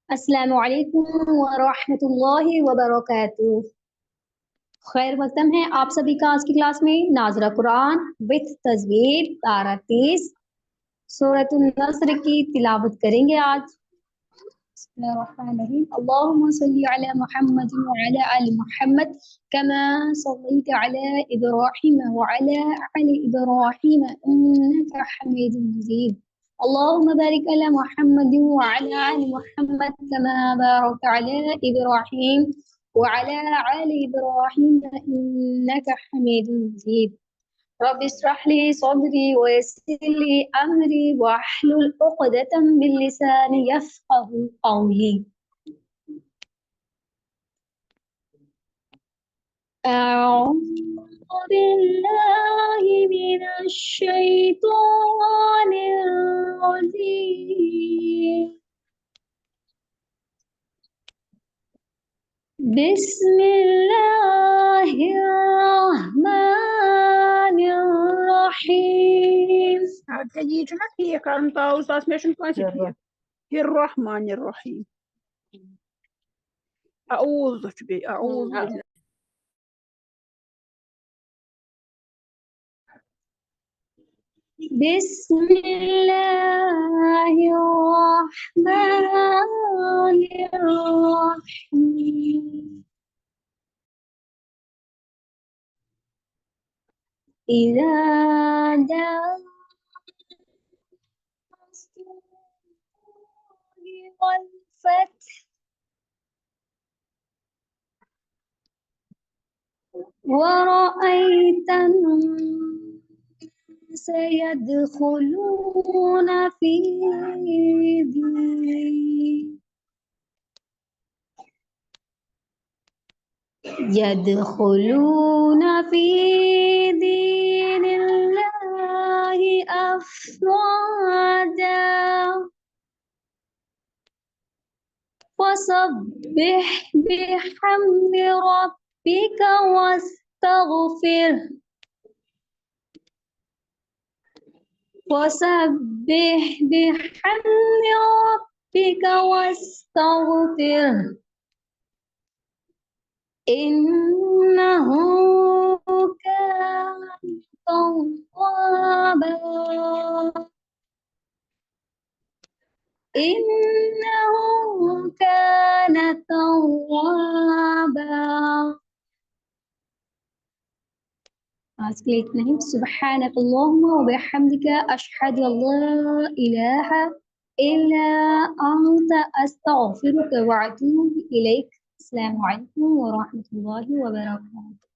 अस्सलामु अलैकुम वरहमतुल्लाहि वबरकातुहू। खैर मकदम है आप सभी का आज की क्लास में नाज़रा कुरान विद तजवीर पारा 30 सूरतुन नस्र की तिलावत करेंगे आज। अल्लाहुम्मा सल्ली अला मुहम्मद व अला आलि मुहम्मद कमा सल्लैत अला इब्राहीम व अला आलि इब्राहीम इन्नका हमीदुम मजीद। अल्लाहुम्मा बारिक अला मुहम्मद व अला आलि मुहम्मद कमा बारकत अला इब्राहीम व अला आलि इब्राहीम इन्नका हमीदुम मजीद। रब्बि इश्रह ली सदरी व यस्सिर ली अमरी वाहलुल उक़दतम मिन लिसानी यफ़क़हू क़ौली। अऊज़ु बिल्लाहि मिनश शैतानिर रजीम। बिस्मिल्लाहिर्रहमानिर्रहीम। تجينا هي كان طاوس اسمشن كويس هي الرحمن الرحيم. أعوذ بالله बिस्मिल्लाहिर्रहमानिर्रहीम। إذا جاء نصر الله والفتح ورأيت الناس يدخلون في دين الله أفواجا فسبح بحمد ربك واستغفره وسبح بحمد ربك واستغفره إنه كان توابا إنه كان توابا। आज के लिए इतना ही। सुब्हानक अल्लाहुम्मा व बिहम्दिका अशहदु अल्ला इलाहा इल्ला अंता अस्तगफिरुका व अतूबु इलैक। अस्सलामु अलैकुम व रहमतुल्लाहि व बरकातुहू।